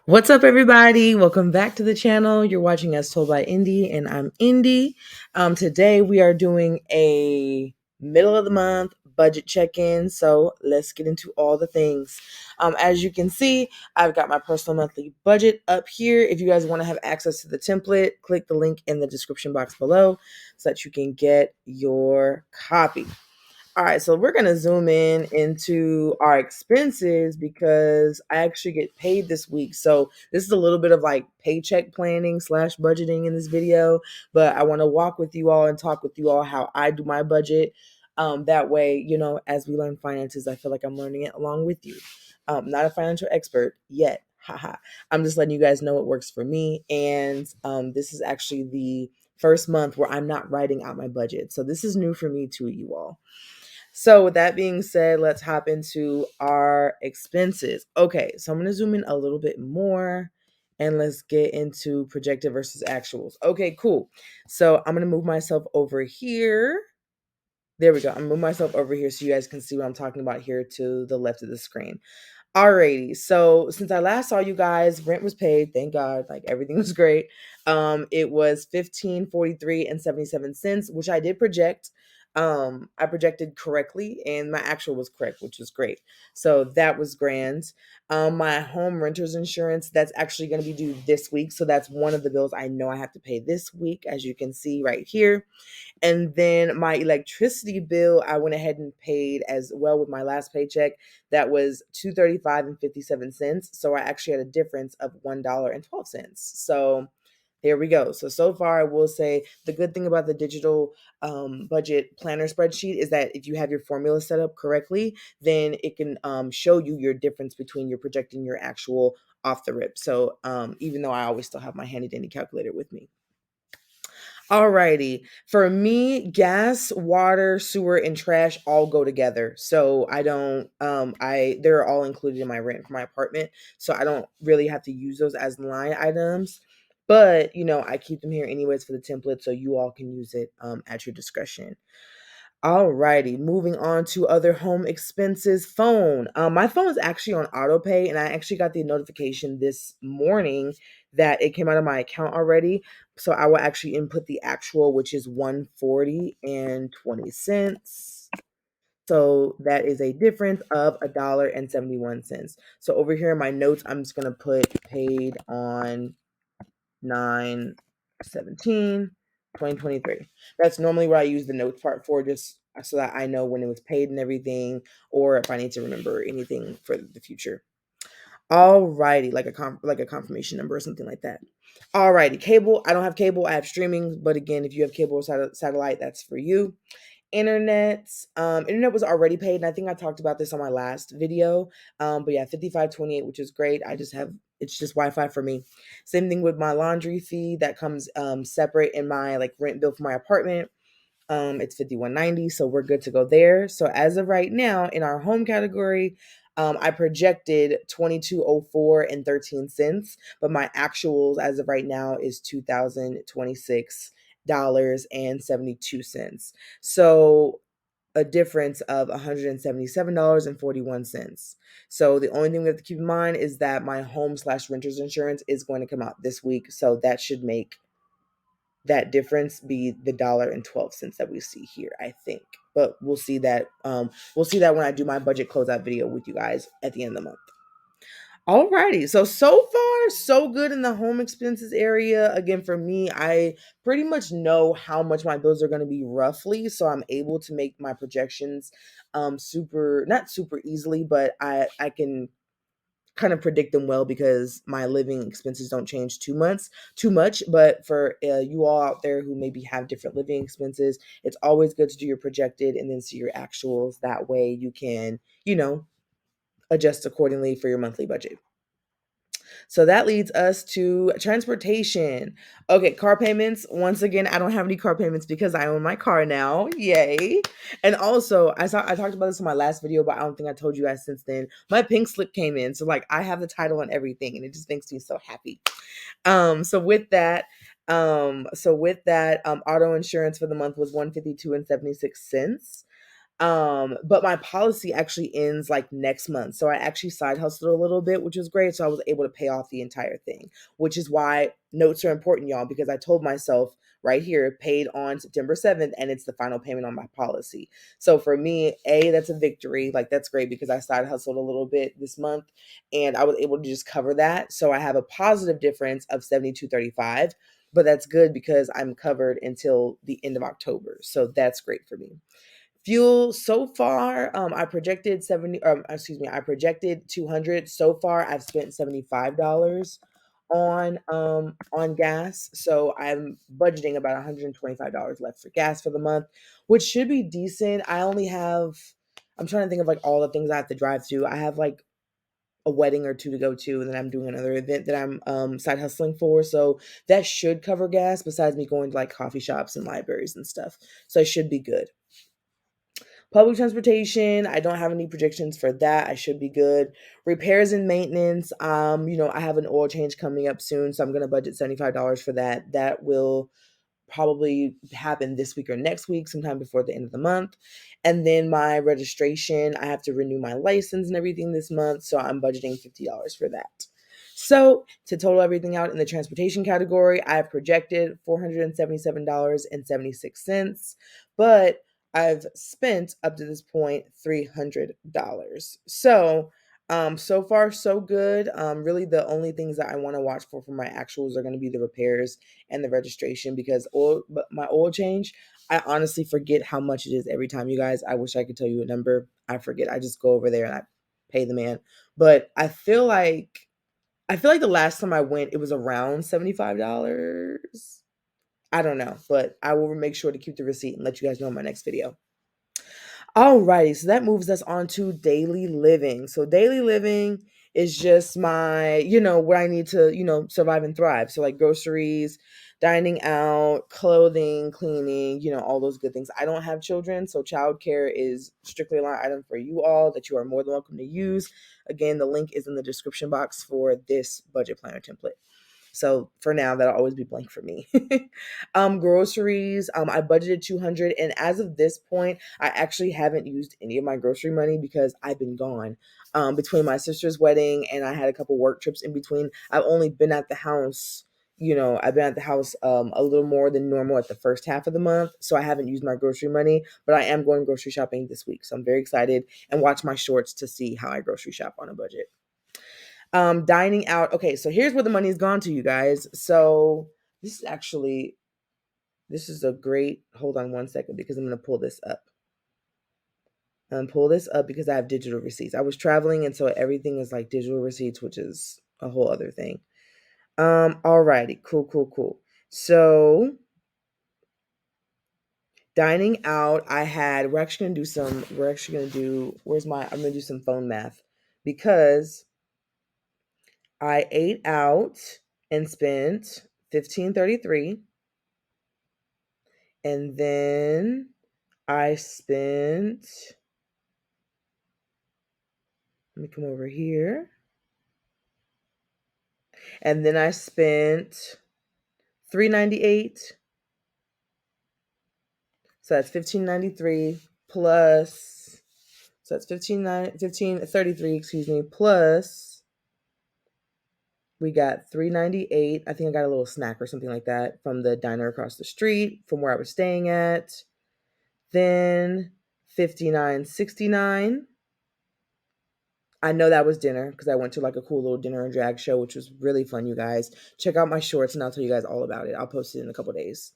What's up, everybody? Welcome back to the channel. You're watching As Told by Indy, and I'm Indy. Today, we are doing a middle of the month budget check-in. So let's get into all the things. As you can see, I've got my personal monthly budget up here. If you guys want to have access to the template, click the link in the description box below so that you can get your copy. All right, so we're gonna zoom in into our expenses because I actually get paid this week. So this is a little bit of like paycheck planning slash budgeting in this video, but I want to walk with you all and talk with you all how I do my budget. That way, as we learn finances, I feel like I'm learning it along with you. Not a financial expert yet, haha. I'm just letting you guys know what works for me, and this is actually the first month where I'm not writing out my budget. So this is new for me too, you all. So with that being said, let's hop into our expenses. Okay, so I'm going to zoom in a little bit more and let's get into projected versus actuals. Okay, cool. So I'm going to move myself over here. There we go. I'm going to move myself over here so you guys can see what I'm talking about here to the left of the screen. Alrighty, so since I last saw you guys, rent was paid, thank God, like everything was great. It was 15.43 and 77 cents, which I did project. I projected correctly, and my actual was correct, which was great. So that was grand. My home renter's insurance, that's actually going to be due this week, so that's one of the bills I know I have to pay this week, as you can see right here. And then my electricity bill, I went ahead and paid as well with my last paycheck. That was $235 and 57 cents. So I actually had a difference of $1.12. So there we go. So far, I will say the good thing about the digital budget planner spreadsheet is that if you have your formula set up correctly, then it can show you your difference between your projecting your actual off the rip. So even though I always still have my handy dandy calculator with me. Alrighty. For me, gas, water, sewer, and trash all go together. So I don't they're all included in my rent for my apartment. So I don't really have to use those as line items. But I keep them here anyways for the template so you all can use it at your discretion. Alrighty, moving on to other home expenses. Phone. My phone is actually on auto pay, and I actually got the notification this morning that it came out of my account already. So I will actually input the actual, which is 140 and 20 cents. So that is a difference of $1.71. So over here in my notes, I'm just gonna put paid on 9/17, 2023. That's normally what I use the notes part for, just so that I know when it was paid and everything, or if I need to remember anything for the future. Alrighty, like a confirmation number or something like that. Alrighty, cable. I don't have cable. I have streaming, but again, if you have cable or satellite, that's for you. Internet was already paid, and I think I talked about this on my last video. But yeah, 55.28, which is great. It's just Wi-Fi for me. Same thing with my laundry fee that comes separate in my like rent bill for my apartment. It's 51.90, so we're good to go there. So as of right now, in our home category, I projected 2204 and 13 cents, but my actuals as of right now is $2,026 and 72 cents. So a difference of $177 and 41 cents. So the only thing we have to keep in mind is that my home slash renter's insurance is going to come out this week. So that should make that difference be the $1.12 that we see here, I think. But we'll see that. We'll see that when I do my budget closeout video with you guys at the end of the month. Alrighty, so far so good in the home expenses area. Again, for me, I pretty much know how much my bills are going to be roughly, so I'm able to make my projections super not super easily, but I can kind of predict them well because my living expenses don't change too much. But for you all out there who maybe have different living expenses, it's always good to do your projected and then see your actuals. That way you can adjust accordingly for your monthly budget. So that leads us to transportation. Okay, car payments. Once again, I don't have any car payments because I own my car now. Yay. And also, I talked about this in my last video, but I don't think I told you guys since then. My pink slip came in. So like I have the title and everything, and it just makes me so happy. So with that, auto insurance for the month was 152 and 76 cents. But my policy actually ends like next month. So I actually side hustled a little bit, which was great. So I was able to pay off the entire thing, which is why notes are important, y'all, because I told myself right here, paid on September 7th, and it's the final payment on my policy. So for me, that's a victory. Like, that's great because I side hustled a little bit this month and I was able to just cover that. So I have a positive difference of 72.35, but that's good because I'm covered until the end of October. So that's great for me. Fuel so far, I projected 70, I projected 200. So far, I've spent $75 on gas. So I'm budgeting about $125 left for gas for the month, which should be decent. I'm trying to think of like all the things I have to drive to. I have like a wedding or two to go to, and then I'm doing another event that I'm side hustling for. So that should cover gas besides me going to like coffee shops and libraries and stuff. So it should be good. Public transportation, I don't have any projections for that. I should be good. Repairs and maintenance, I have an oil change coming up soon, so I'm going to budget $75 for that. That will probably happen this week or next week, sometime before the end of the month. And then my registration, I have to renew my license and everything this month, so I'm budgeting $50 for that. So to total everything out in the transportation category, I've projected $477.76, but I've spent up to this point $300. So far so good. Really the only things that I want to watch for my actuals are going to be the repairs and the registration, because my oil change, I honestly forget how much it is every time, you guys. I wish I could tell you a number. I forget. I just go over there and I pay the man. But I feel like the last time I went, it was around $75. I don't know, but I will make sure to keep the receipt and let you guys know in my next video. Alrighty, so that moves us on to daily living. So daily living is just my, what I need to, survive and thrive. So like groceries, dining out, clothing, cleaning, all those good things. I don't have children, so childcare is strictly a line item for you all that you are more than welcome to use. Again, the link is in the description box for this budget planner template. So for now, that'll always be blank for me. Groceries, I budgeted 200, and as of this point, I actually haven't used any of my grocery money because I've been gone. Between my sister's wedding and I had a couple work trips in between, I've only been at the house. I've been at the house a little more than normal at the first half of the month, so I haven't used my grocery money, but I am going grocery shopping this week, so I'm very excited, and watch my shorts to see how I grocery shop on a budget. Dining out. Okay, so here's where the money's gone to, you guys. So this is a great, hold on one second because I'm going to pull this up. Pull this up because I have digital receipts. I was traveling, and so everything is like digital receipts, which is a whole other thing. Alrighty, cool. So dining out, I'm gonna do some phone math because I ate out and spent $15.33, and then I spent, let me come over here, and then I spent $3.98. So that's $15.93 plus, so that's $15.33, excuse me, plus we got $3.98. I think I got a little snack or something like that from the diner across the street from where I was staying at. Then $59.69. I know that was dinner because I went to like a cool little dinner and drag show, which was really fun, you guys. Check out my shorts and I'll tell you guys all about it. I'll post it in a couple days.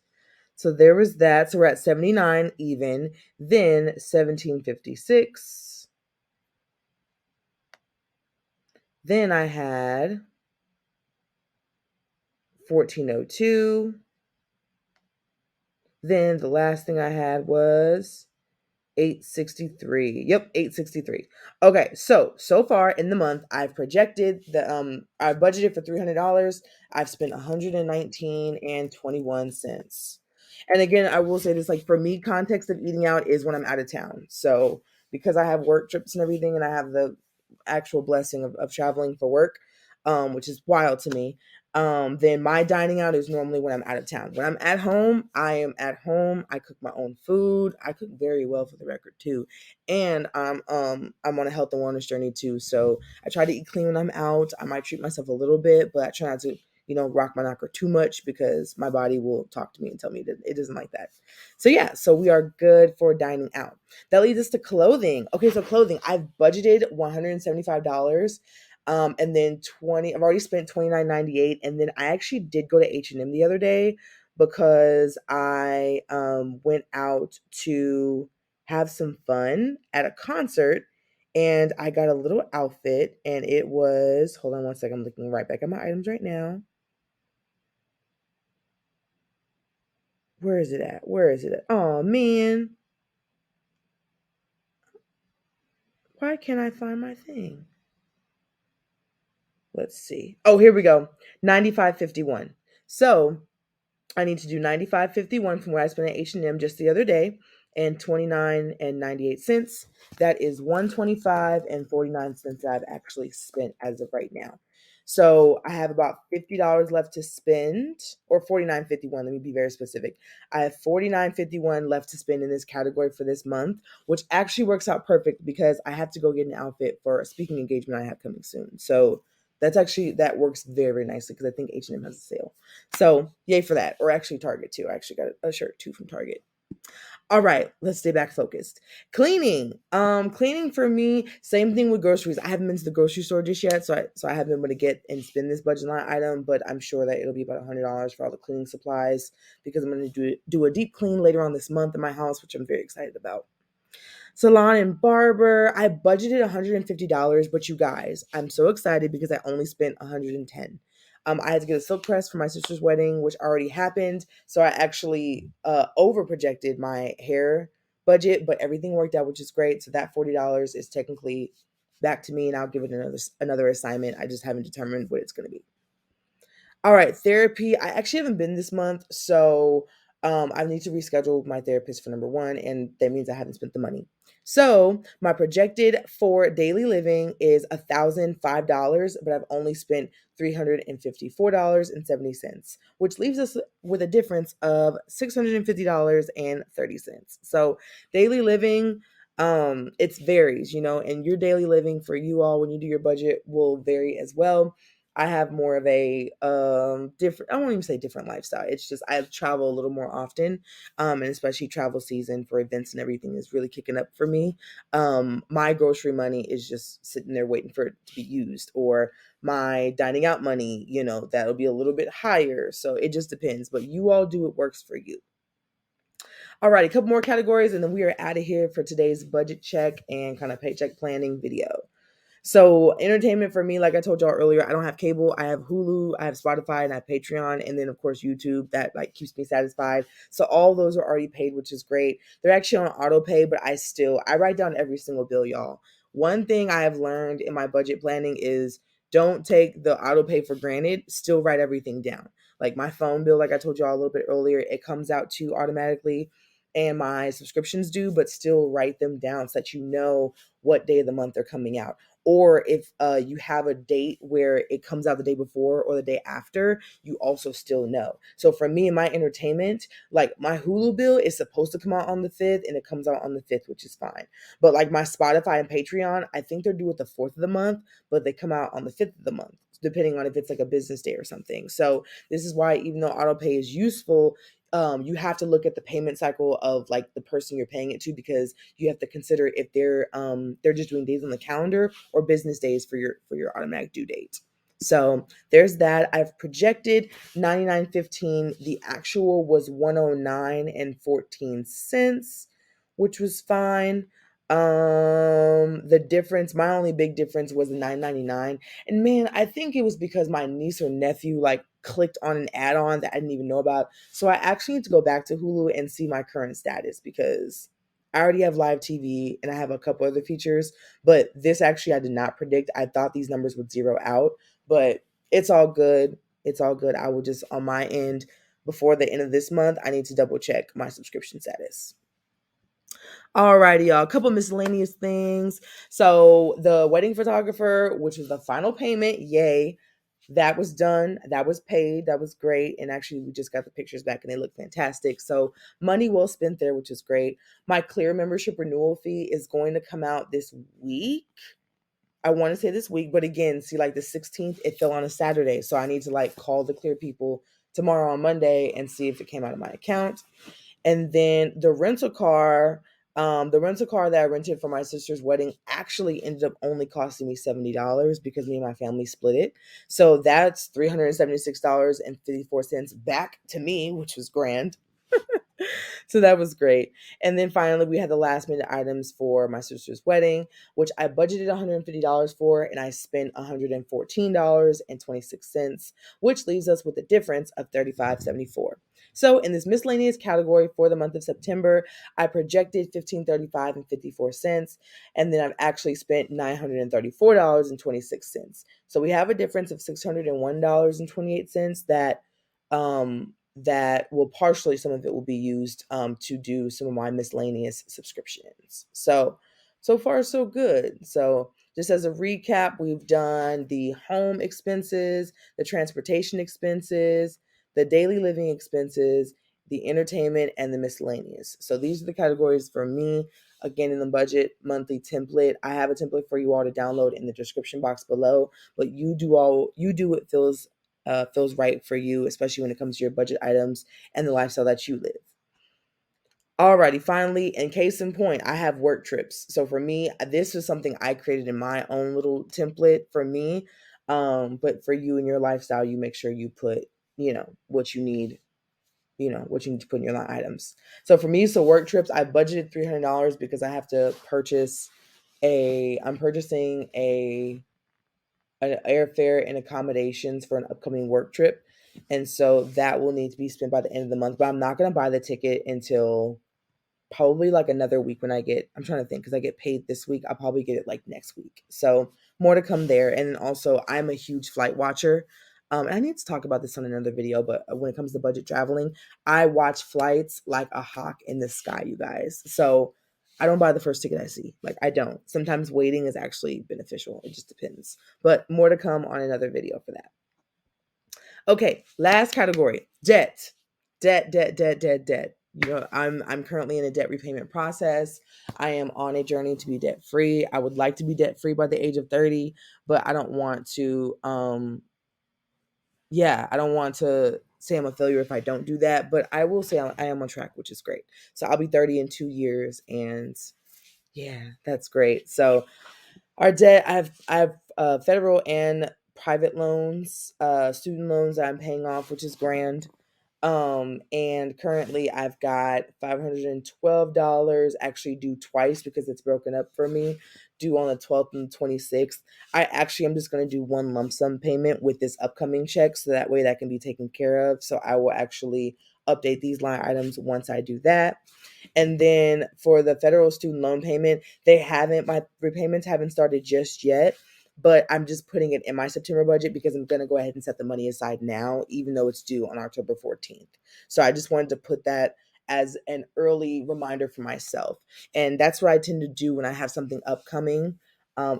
So there was that. So we're at 79 even. Then 1756. Then I had 1402. Then the last thing I had was 863. Yep, 863. Okay, so far in the month, I've projected I budgeted for $300. I've spent 119 and 21 cents. And again, I will say this, like, for me, context of eating out is when I'm out of town. So because I have work trips and everything, and I have the actual blessing of traveling for work, which is wild to me. Then my dining out is normally when I'm out of town. When I'm at home, I am at home. I cook my own food. I cook very well, for the record, too. And I'm on a health and wellness journey too. So I try to eat clean when I'm out. I might treat myself a little bit, but I try not to, rock my knocker too much, because my body will talk to me and tell me that it doesn't like that. So yeah, so we are good for dining out. That leads us to clothing. Okay, so clothing. I've budgeted $175. And then I've already spent $29.98. And then I actually did go to H&M the other day, because I went out to have some fun at a concert, and I got a little outfit, and it was, hold on one second, I'm looking right back at my items right now. Where is it at? Where is it at? Oh man, why can't I find my thing? Let's see. Oh, here we go. 95.51. So I need to do 95.51 from what I spent at H&M just the other day, and 29.98. That is 125.49 that I've actually spent as of right now. So I have about $50 left to spend, or 49.51. Let me be very specific. I have 49.51 left to spend in this category for this month, which actually works out perfect, because I have to go get an outfit for a speaking engagement I have coming soon. So that works very, very nicely, because I think H&M has a sale. So yay for that. Or actually Target too. I actually got a shirt too from Target. All right, let's stay back focused. Cleaning. Cleaning for me, same thing with groceries. I haven't been to the grocery store just yet, so I haven't been able to get and spend this budget line item, but I'm sure that it'll be about $100 for all the cleaning supplies, because I'm going to do a deep clean later on this month in my house, which I'm very excited about. Salon and barber, I budgeted $150, but you guys, I'm so excited because I only spent $110. I had to get a silk press for my sister's wedding, which already happened. So I actually over projected my hair budget, but everything worked out, which is great. So that $40 is technically back to me, and I'll give it another assignment. I just haven't determined what it's going to be. All right, therapy. I actually haven't been this month, so I need to reschedule my therapist for number one, and that means I haven't spent the money. So my projected for daily living is $1,005, but I've only spent $354.70, which leaves us with a difference of $650.30. So daily living, it varies, and your daily living for you all when you do your budget will vary as well. I have more of a different, I won't even say different lifestyle. It's just I travel a little more often. And especially travel season for events and everything is really kicking up for me. My grocery money is just sitting there waiting for it to be used, or my dining out money, that'll be a little bit higher. So it just depends. But you all do what works for you. All right, a couple more categories, and then we are out of here for today's budget check and kind of paycheck planning video. So entertainment for me, like I told y'all earlier, I don't have cable. I have Hulu, I have Spotify, and I have Patreon, and then of course YouTube. That like keeps me satisfied. So all those are already paid, which is great. They're actually on auto pay, but I write down every single bill, y'all. One thing I have learned in my budget planning is don't take the auto pay for granted. Still write everything down. Like my phone bill, like I told y'all a little bit earlier, it comes out too automatically, and my subscriptions do, but still write them down so that you know what day of the month they're coming out. Or if you have a date where it comes out the day before or the day after, you also still know. So for me and my entertainment, like my Hulu bill is supposed to come out on the 5th, and it comes out on the 5th, which is fine. But like my Spotify and Patreon, I think they're due at the 4th of the month, but they come out on the 5th of the month, depending on if it's like a business day or something. So this is why, even though auto pay is useful, you have to look at the payment cycle of like the person you're paying it to, because you have to consider if they're just doing days on the calendar or business days for your automatic due date. So there's that. I've projected 99.15. The actual was 109.14, which was fine. The difference, my only big difference was the 9.99. And man, I think it was because my niece or nephew like clicked on an add-on that I didn't even know about. So I actually need to go back to Hulu and see my current status, because I already have live TV and I have a couple other features, but this actually I did not predict. I thought these numbers would zero out, but it's all good. It's all good. I will just, on my end, before the end of this month, I need to double check my subscription status. Alrighty, y'all. A couple miscellaneous things. So the wedding photographer, which was the final payment, yay. that was done. That was paid. That was great. And actually, we just got the pictures back and they look fantastic. So, money well spent there, which is great. My Clear membership renewal fee is going to come out this week. I want to say this week, but again, see, like the 16th, it fell on a Saturday. So, I need to like call the Clear people tomorrow on Monday and see if it came out of my account. And then the rental car that I rented for my sister's wedding actually ended up only costing me $70 because me and my family split it. So that's $376.54 back to me, which was grand. So that was great. And then finally, we had the last minute items for my sister's wedding, which I budgeted $150 for, and I spent $114.26, which leaves us with a difference of $35.74. So in this miscellaneous category for the month of September, I projected $1535.54, and then I've actually spent $934.26. So we have a difference of $601.28 that will partially, some of it will be used to do some of my miscellaneous subscriptions. So far so good. So just as a recap, we've done the home expenses, the transportation expenses, the daily living expenses, the entertainment, and the miscellaneous. So these are the categories for me. Again, in the budget monthly template, I have a template for you all to download in the description box below. But you do what feels right for you, especially when it comes to your budget items and the lifestyle that you live. Alrighty, finally, in case in point, I have work trips. So for me, this is something I created in my own little template for me. But for you and your lifestyle, you make sure you put, what you need, what you need to put in your line items. So for me, so work trips, I budgeted $300 because I have to I'm purchasing an airfare and accommodations for an upcoming work trip. And so that will need to be spent by the end of the month. But I'm not going to buy the ticket until probably like another week I'm trying to think because I get paid this week. I'll probably get it like next week. So more to come there. And then also, I'm a huge flight watcher. I need to talk about this on another video, but when it comes to budget traveling, I watch flights like a hawk in the sky, you guys. So I don't buy the first ticket I see. Like, I don't. Sometimes waiting is actually beneficial. It just depends. But more to come on another video for that. Okay, last category, debt. Debt. I'm currently in a debt repayment process. I am on a journey to be debt free. I would like to be debt free by the age of 30, but I don't want to I don't want to say I'm a failure if I don't do that, but I will say I am on track, which is great. So I'll be 30 in 2 years, and yeah, that's great. So our debt, I have federal and private loans, student loans that I'm paying off, which is grand. And currently I've got $512 actually due twice because it's broken up for me, due on the 12th and the 26th. I actually am just going to do one lump sum payment with this upcoming check so that way that can be taken care of. So I will actually update these line items once I do that. And then for the federal student loan payment, my repayments haven't started just yet, but I'm just putting it in my September budget because I'm going to go ahead and set the money aside now, even though it's due on October 14th. So I just wanted to put that as an early reminder for myself. And that's what I tend to do when I have something upcoming.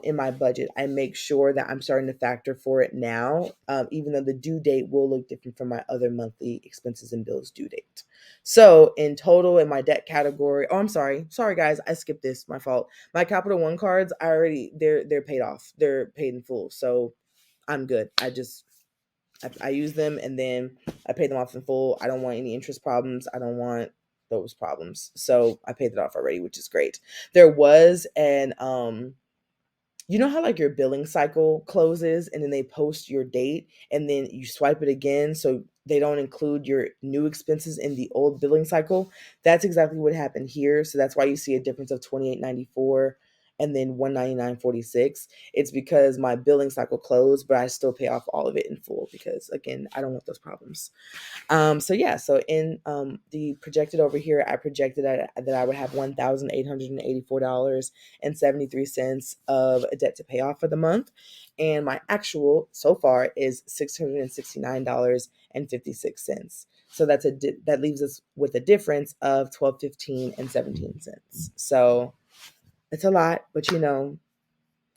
In my budget, I make sure that I'm starting to factor for it now, even though the due date will look different from my other monthly expenses and bills due date. So in total, in my debt category, oh, I'm sorry guys, I skipped this. My fault. My Capital One cards, they're paid off. They're paid in full, so I'm good. I use them and then I pay them off in full. I don't want any interest problems. I don't want those problems. So I paid it off already, which is great. There was an you know how like your billing cycle closes and then they post your date and then you swipe it again so they don't include your new expenses in the old billing cycle? That's exactly what happened here. So that's why you see a difference of $28.94 and then $199.46. It's because my billing cycle closed, but I still pay off all of it in full because again, I don't want those problems. So in the projected over here, I projected that I would have $1,884.73 of a debt to pay off for the month, and my actual so far is $669.56. So that leaves us with a difference of $12.15 and 17 cents. So it's a lot, but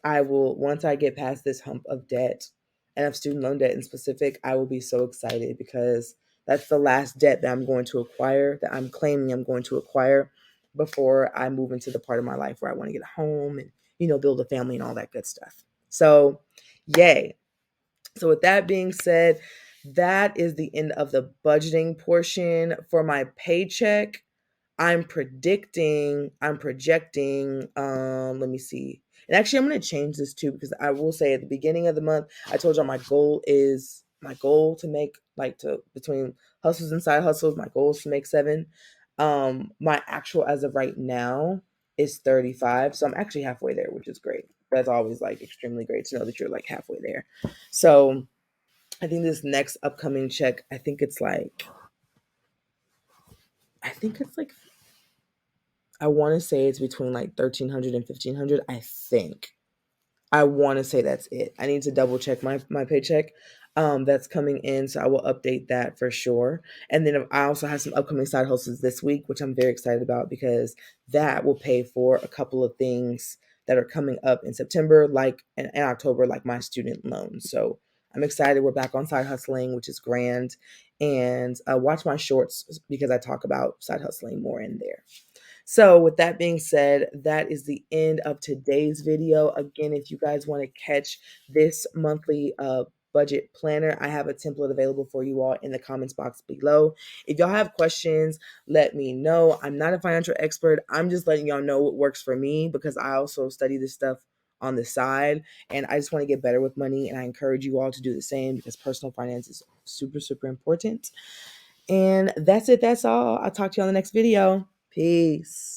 I will, once I get past this hump of debt and of student loan debt in specific, I will be so excited because that's the last debt that I'm going to acquire, that I'm claiming I'm going to acquire before I move into the part of my life where I want to get a home and, build a family and all that good stuff. So, yay. So with that being said, that is the end of the budgeting portion for my paycheck. I'm projecting, let me see. And actually, I'm going to change this too, because I will say at the beginning of the month, I told y'all my goal to make between hustles and side hustles, my goal is to make 7. My actual as of right now is 35. So I'm actually halfway there, which is great. That's always like extremely great to know that you're like halfway there. So I think this next upcoming check, I think it's like I want to say it's between like 1,300 and 1,500. I think. I want to say that's it. I need to double check my paycheck that's coming in, so I will update that for sure. And then I also have some upcoming side hustles this week, which I'm very excited about because that will pay for a couple of things that are coming up in September, like in October, like my student loan. So I'm excited. We're back on side hustling, which is grand. And watch my shorts because I talk about side hustling more in there. So with that being said, that is the end of today's video. Again, if you guys want to catch this monthly budget planner, I have a template available for you all in the comments box below. If y'all have questions, let me know. I'm not a financial expert. I'm just letting y'all know what works for me because I also study this stuff on the side and I just want to get better with money, and I encourage you all to do the same because personal finance is super, super important. And that's it. That's all. I'll talk to you on the next video. Peace.